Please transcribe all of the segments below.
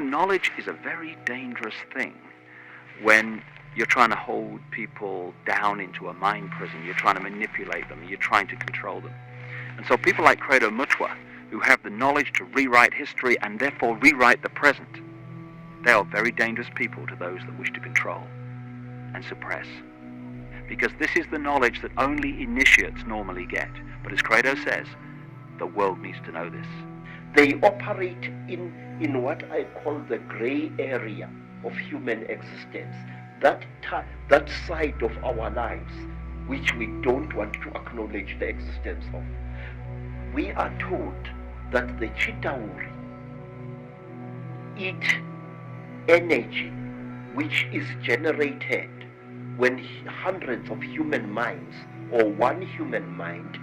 Knowledge is a very dangerous thing when you're trying to hold people down into a mind prison, you're trying to manipulate them, you're trying to control them. And so people like Kredo Mutwa, who have the knowledge to rewrite history and therefore rewrite the present, they are very dangerous people to those that wish to control and suppress. Because this is the knowledge that only initiates normally get. But as Kredo says, the world needs to know this. They operate in what I call the gray area of human existence, that side of our lives which we don't want to acknowledge the existence of. We are told that the Chitauri eat energy which is generated when hundreds of human minds or one human mind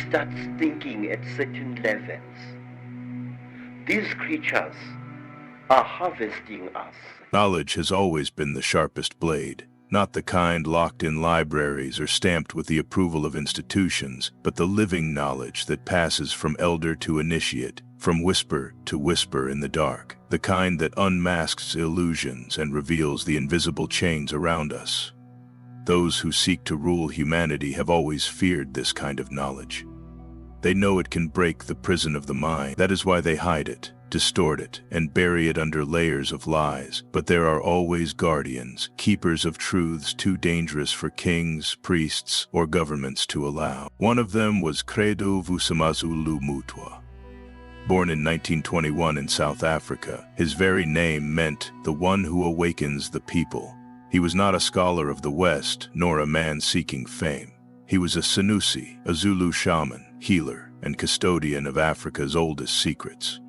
starts thinking at certain levels. These creatures are harvesting us. Knowledge has always been the sharpest blade, not the kind locked in libraries or stamped with the approval of institutions, but the living knowledge that passes from elder to initiate, from whisper to whisper in the dark, the kind that unmasks illusions and reveals the invisible chains around us. Those who seek to rule humanity have always feared this kind of knowledge. They know it can break the prison of the mind. That is why they hide it, distort it, and bury it under layers of lies. But there are always guardians, keepers of truths too dangerous for kings, priests, or governments to allow. One of them was Kredo Mutwa. Born in 1921 in South Africa, his very name meant the one who awakens the people. He was not a scholar of the West, nor a man seeking fame. He was a Sanusi, a Zulu shaman, healer, and custodian of Africa's oldest secrets.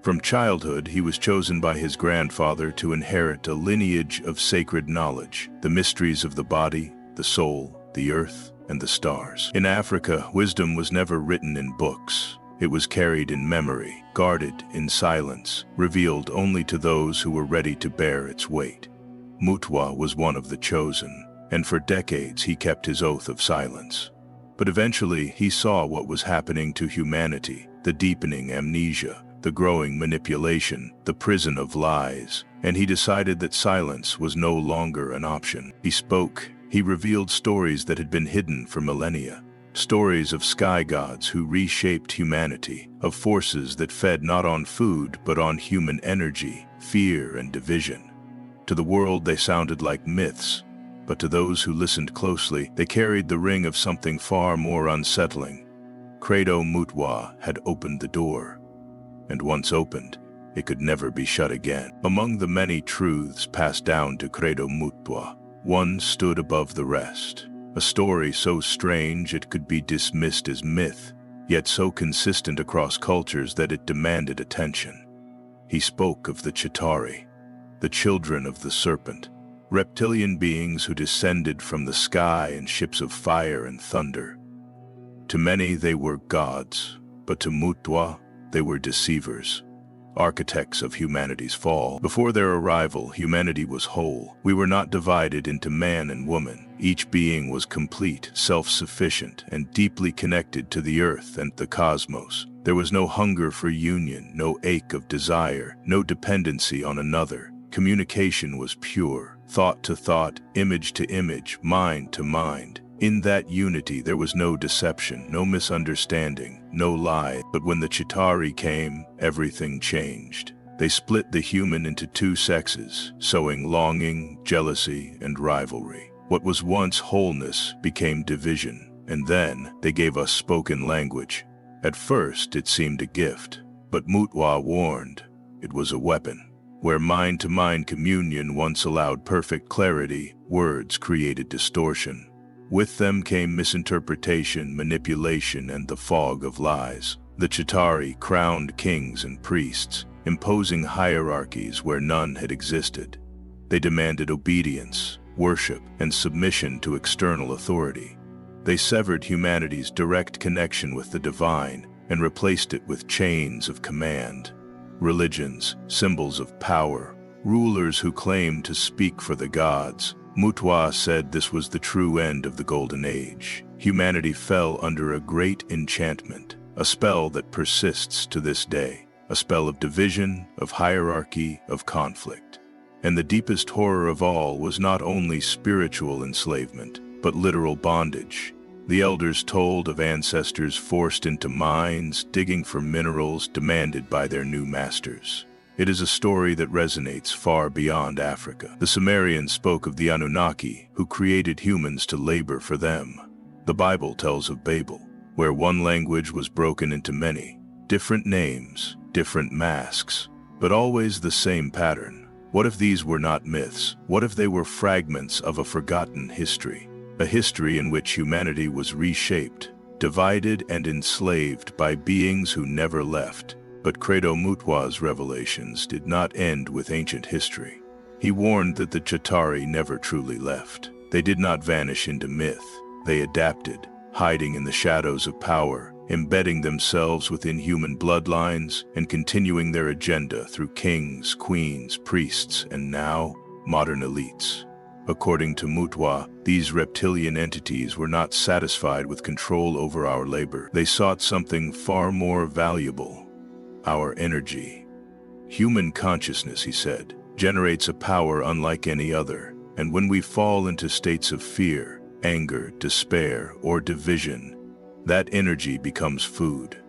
From childhood, he was chosen by his grandfather to inherit a lineage of sacred knowledge, the mysteries of the body, the soul, the earth, and the stars. In Africa, wisdom was never written in books. It was carried in memory, guarded in silence, revealed only to those who were ready to bear its weight. Mutwa was one of the chosen, and for decades he kept his oath of silence. But eventually he saw what was happening to humanity, the deepening amnesia, the growing manipulation, the prison of lies, and he decided that silence was no longer an option. He spoke. He revealed stories that had been hidden for millennia, stories of sky gods who reshaped humanity, of forces that fed not on food but on human energy, fear, and division. To the world they sounded like myths, but to those who listened closely, they carried the ring of something far more unsettling. Kredo Mutwa had opened the door, and once opened, it could never be shut again. Among the many truths passed down to Kredo Mutwa, one stood above the rest. A story so strange it could be dismissed as myth, yet so consistent across cultures that it demanded attention. He spoke of the Chitauri, the children of the serpent, reptilian beings who descended from the sky in ships of fire and thunder. To many they were gods, but to Mutwa they were deceivers, architects of humanity's fall. Before their arrival, humanity was whole. We were not divided into man and woman. Each being was complete, self-sufficient, and deeply connected to the earth and the cosmos. There was no hunger for union, no ache of desire, no dependency on another. Communication was pure, thought to thought, image to image, mind to mind. In that unity there was no deception, no misunderstanding, no lie. But when the Chitauri came, everything changed. They split the human into two sexes, sowing longing, jealousy, and rivalry. What was once wholeness became division, and then they gave us spoken language. At first it seemed a gift, but Mutwa warned it was a weapon. Where mind-to-mind communion once allowed perfect clarity, words created distortion. With them came misinterpretation, manipulation, and the fog of lies. The Chitauri crowned kings and priests, imposing hierarchies where none had existed. They demanded obedience, worship, and submission to external authority. They severed humanity's direct connection with the divine and replaced it with chains of command. Religions, symbols of power, rulers who claimed to speak for the gods. Mutwa said this was the true end of the Golden Age. Humanity fell under a great enchantment, a spell that persists to this day. a spell of division, of hierarchy, of conflict. And the deepest horror of all was not only spiritual enslavement, but literal bondage. The elders told of ancestors forced into mines, digging for minerals demanded by their new masters. It is a story that resonates far beyond Africa. The Sumerians spoke of the Anunnaki, who created humans to labor for them. The Bible tells of Babel, where one language was broken into many, different names, different masks, but always the same pattern. What if these were not myths? What if they were fragments of a forgotten history? A history in which humanity was reshaped, divided and enslaved by beings who never left. But Kredo Mutwa's revelations did not end with ancient history. He warned that the Chitauri never truly left. They did not vanish into myth. They adapted, hiding in the shadows of power, embedding themselves within human bloodlines and continuing their agenda through kings, queens, priests, and now, modern elites. According to Mutwa, these reptilian entities were not satisfied with control over our labor. They sought something far more valuable: our energy. Human consciousness, he said, generates a power unlike any other, and when we fall into states of fear, anger, despair, or division, that energy becomes food.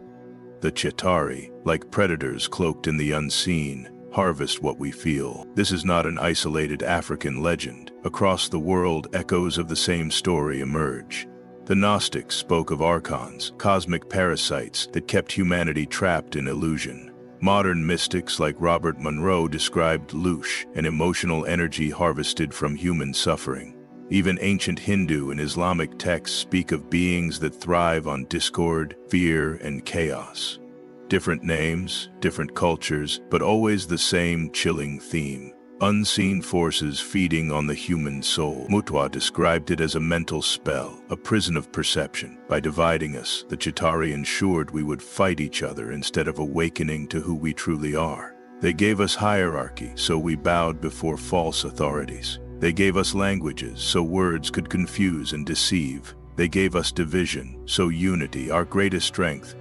The Chitauri, like predators cloaked in the unseen, harvest what we feel. This is not an isolated African legend. Across the world, echoes of the same story emerge. The Gnostics spoke of archons, cosmic parasites that kept humanity trapped in illusion. Modern mystics like Robert Monroe described Lush, an emotional energy harvested from human suffering. Even ancient Hindu and Islamic texts speak of beings that thrive on discord, fear, and chaos. Different names, different cultures, but always the same chilling theme: unseen forces feeding on the human soul. Mutwa described it as a mental spell, a prison of perception. By dividing us, the Chitauri ensured we would fight each other instead of awakening to who we truly are. They gave us hierarchy, so we bowed before false authorities. They gave us languages, so words could confuse and deceive. They gave us division, so unity, our greatest strength,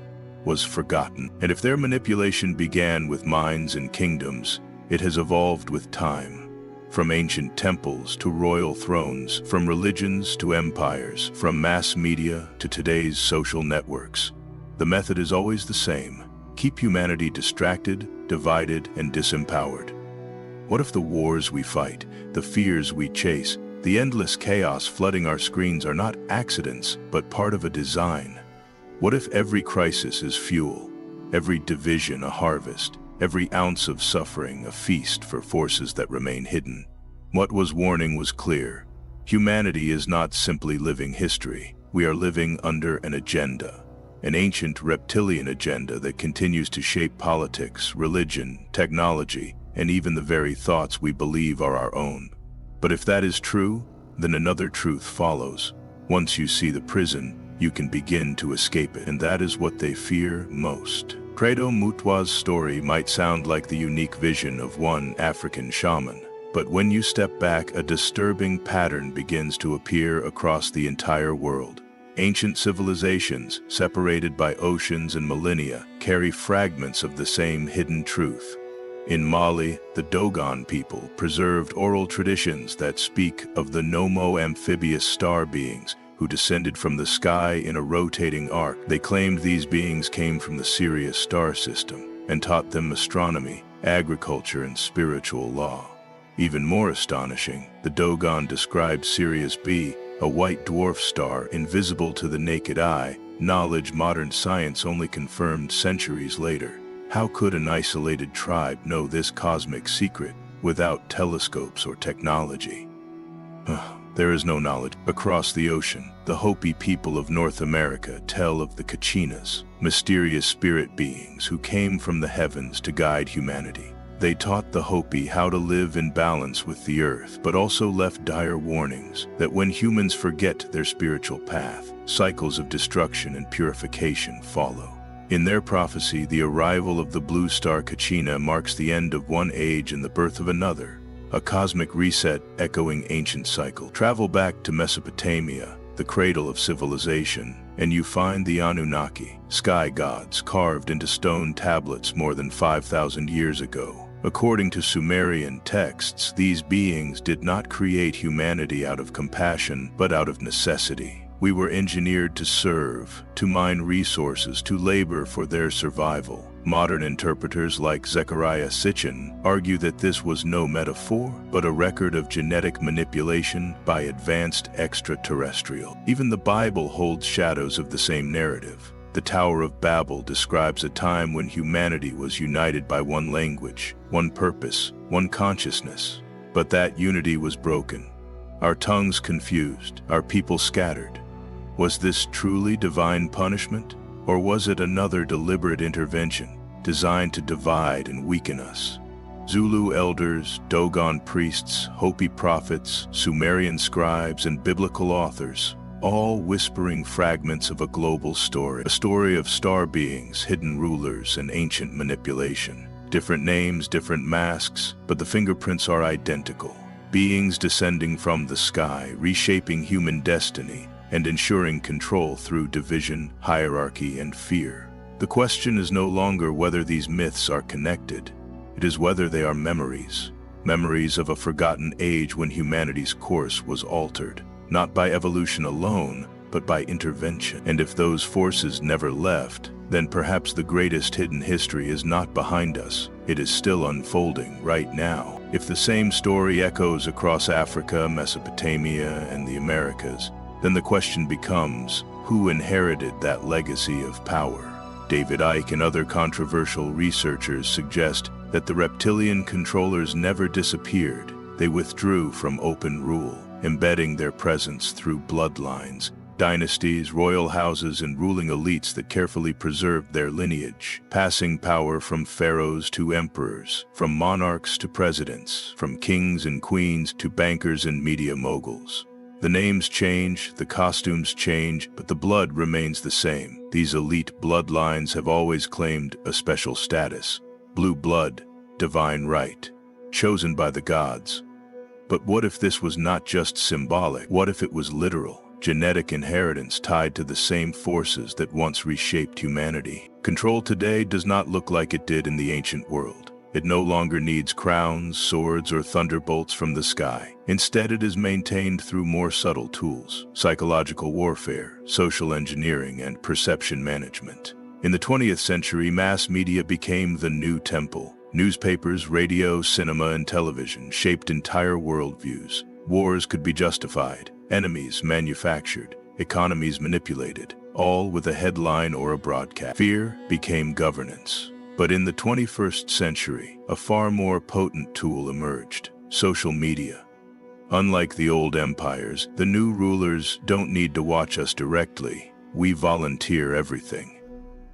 was forgotten. And if their manipulation began with minds and kingdoms, it has evolved with time. From ancient temples to royal thrones, from religions to empires, from mass media to today's social networks. The method is always the same: keep humanity distracted, divided, and disempowered. What if the wars we fight, the fears we chase, the endless chaos flooding our screens are not accidents, but part of a design? What if every crisis is fuel, every division a harvest, every ounce of suffering a feast for forces that remain hidden? What was warning was clear. Humanity is not simply living history. We are living under an agenda, an ancient reptilian agenda that continues to shape politics, religion, technology, and even the very thoughts we believe are our own. But if that is true, then another truth follows. Once you see the prison, you can begin to escape it, and that is what they fear most. Kredo Mutwa's story might sound like the unique vision of one African shaman, but when you step back, a disturbing pattern begins to appear across the entire world. Ancient civilizations, separated by oceans and millennia, carry fragments of the same hidden truth. In Mali, the Dogon people preserved oral traditions that speak of the Nomo amphibious star beings who descended from the sky in a rotating arc. They claimed these beings came from the Sirius star system and taught them astronomy, agriculture, and spiritual law. Even more astonishing, the Dogon described Sirius B, a white dwarf star invisible to the naked eye, knowledge modern science only confirmed centuries later. How could an isolated tribe know this cosmic secret without telescopes or technology? There is no knowledge. Across the ocean, the Hopi people of North America tell of the Kachinas, mysterious spirit beings who came from the heavens to guide humanity. They taught the Hopi how to live in balance with the earth, but also left dire warnings that when humans forget their spiritual path, cycles of destruction and purification follow. In their prophecy, the arrival of the blue star Kachina marks the end of one age and the birth of another, a cosmic reset echoing ancient cycle. Travel back to Mesopotamia, the cradle of civilization, and you find the Anunnaki, sky gods carved into stone tablets more than 5,000 years ago. According to Sumerian texts, these beings did not create humanity out of compassion, but out of necessity. We were engineered to serve, to mine resources, to labor for their survival. Modern interpreters like Zecharia Sitchin argue that this was no metaphor, but a record of genetic manipulation by advanced extraterrestrial. Even the Bible holds shadows of the same narrative. The Tower of Babel describes a time when humanity was united by one language, one purpose, one consciousness. But that unity was broken. Our tongues confused, our people scattered. Was this truly divine punishment? Or was it another deliberate intervention, designed to divide and weaken us? Zulu elders, Dogon priests, Hopi prophets, Sumerian scribes, and biblical authors, all whispering fragments of a global story. A story of star beings, hidden rulers, and ancient manipulation. Different names, different masks, but the fingerprints are identical. Beings descending from the sky, reshaping human destiny, and ensuring control through division, hierarchy, and fear. The question is no longer whether these myths are connected. It is whether they are memories. Memories of a forgotten age when humanity's course was altered, not by evolution alone, but by intervention. And if those forces never left, then perhaps the greatest hidden history is not behind us. It is still unfolding right now. If the same story echoes across Africa, Mesopotamia, and the Americas, then the question becomes, who inherited that legacy of power? David Icke and other controversial researchers suggest that the reptilian controllers never disappeared. They withdrew from open rule, embedding their presence through bloodlines, dynasties, royal houses, and ruling elites that carefully preserved their lineage, passing power from pharaohs to emperors, from monarchs to presidents, from kings and queens to bankers and media moguls. The names change, the costumes change, but the blood remains the same. These elite bloodlines have always claimed a special status. Blue blood, divine right, chosen by the gods. But what if this was not just symbolic? What if it was literal? Genetic inheritance tied to the same forces that once reshaped humanity. Control today does not look like it did in the ancient world. It no longer needs crowns, swords, or thunderbolts from the sky. Instead, it is maintained through more subtle tools: psychological warfare, social engineering, and perception management. In the 20th century, mass media became the new temple. Newspapers, radio, cinema, and television shaped entire worldviews. Wars could be justified, enemies manufactured, economies manipulated, all with a headline or a broadcast. Fear became governance. But in the 21st century, a far more potent tool emerged: social media. Unlike the old empires, the new rulers don't need to watch us directly. We volunteer everything.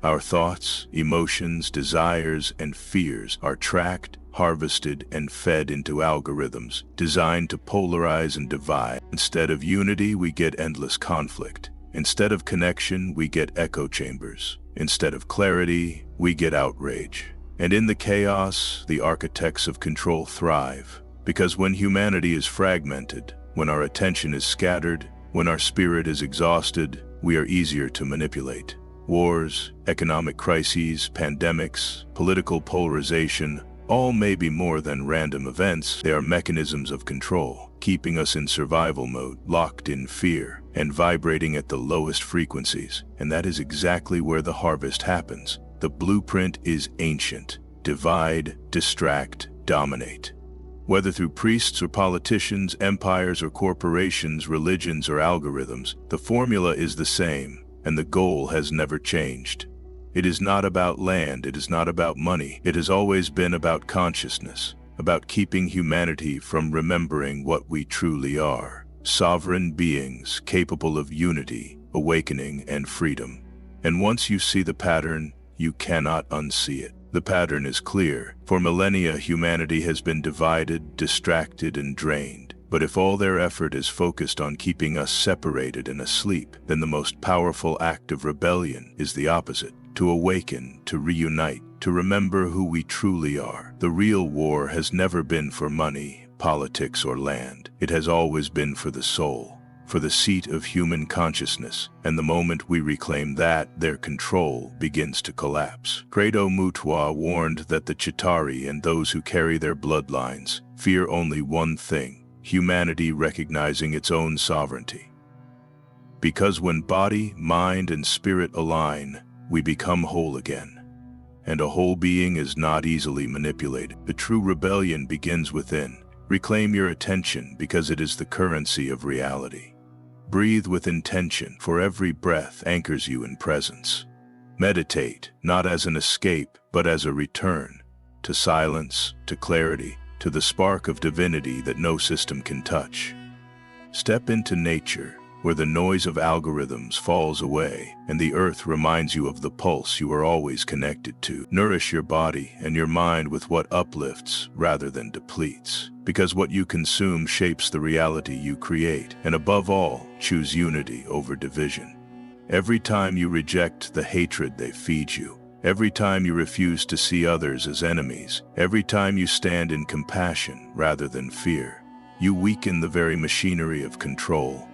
Our thoughts, emotions, desires, and fears are tracked, harvested, and fed into algorithms designed to polarize and divide. Instead of unity, we get endless conflict. Instead of connection, we get echo chambers. Instead of clarity, we get outrage. And in the chaos, the architects of control thrive. Because when humanity is fragmented, when our attention is scattered, when our spirit is exhausted, we are easier to manipulate. Wars, economic crises, pandemics, political polarization, all may be more than random events. They are mechanisms of control, keeping us in survival mode, locked in fear, and vibrating at the lowest frequencies. And that is exactly where the harvest happens. The blueprint is ancient: divide, distract, dominate. Whether through priests or politicians, empires or corporations, religions or algorithms, the formula is the same, and the goal has never changed. It is not about land, it is not about money. It has always been about consciousness, about keeping humanity from remembering what we truly are: sovereign beings capable of unity, awakening, and freedom. And once you see the pattern, you cannot unsee it. The pattern is clear. For millennia, humanity has been divided, distracted, and drained. But if all their effort is focused on keeping us separated and asleep, then the most powerful act of rebellion is the opposite: to awaken, to reunite, to remember who we truly are. The real war has never been for money, politics, or land. It has always been for the soul, for the seat of human consciousness, and the moment we reclaim that, their control begins to collapse. Kredo Mutwa warned that the Chitauri and those who carry their bloodlines fear only one thing: humanity recognizing its own sovereignty. Because when body, mind, and spirit align, we become whole again. And a whole being is not easily manipulated. The true rebellion begins within. Reclaim your attention because it is the currency of reality. Breathe with intention, for every breath anchors you in presence. Meditate, not as an escape, but as a return to silence, to clarity, to the spark of divinity that no system can touch. Step into nature, where the noise of algorithms falls away and the earth reminds you of the pulse you are always connected to. Nourish your body and your mind with what uplifts rather than depletes, because what you consume shapes the reality you create. And above all, choose unity over division. Every time you reject the hatred they feed you, every time you refuse to see others as enemies, every time you stand in compassion rather than fear, you weaken the very machinery of control.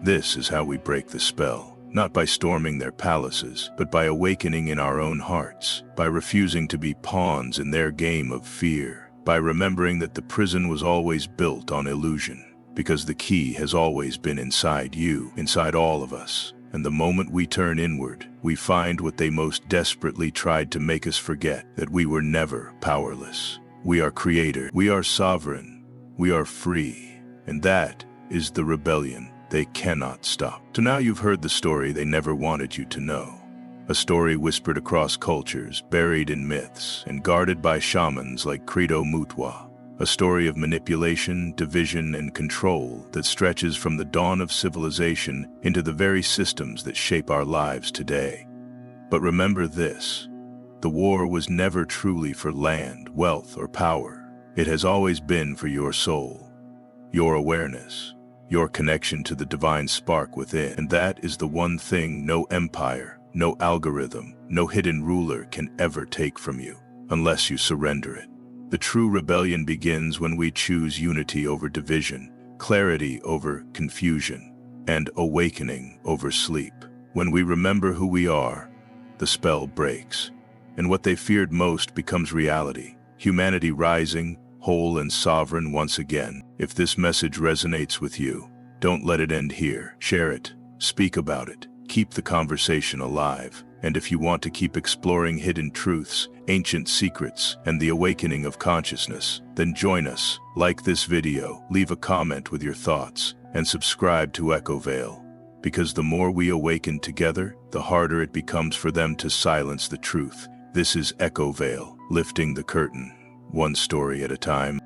This is how we break the spell, not by storming their palaces, but by awakening in our own hearts, by refusing to be pawns in their game of fear, by remembering that the prison was always built on illusion, because the key has always been inside you, inside all of us. And the moment we turn inward, we find what they most desperately tried to make us forget: that we were never powerless. We are creator, we are sovereign, we are free, and that is the rebellion they cannot stop. So now you've heard the story they never wanted you to know. A story whispered across cultures, buried in myths, and guarded by shamans like Kredo Mutwa. A story of manipulation, division, and control that stretches from the dawn of civilization into the very systems that shape our lives today. But remember this: the war was never truly for land, wealth, or power. It has always been for your soul, your awareness, your connection to the divine spark within. And that is the one thing no empire, no algorithm, no hidden ruler can ever take from you, unless you surrender it. The true rebellion begins when we choose unity over division, clarity over confusion, and awakening over sleep. When we remember who we are, the spell breaks, and what they feared most becomes reality: humanity rising, whole and sovereign once again. If this message resonates with you, don't let it end here. Share it, speak about it, keep the conversation alive. And if you want to keep exploring hidden truths, ancient secrets, and the awakening of consciousness, then join us. Like this video, leave a comment with your thoughts, and subscribe to Echo Veil. Because the more we awaken together, the harder it becomes for them to silence the truth. This is Echo Veil, lifting the curtain, one story at a time.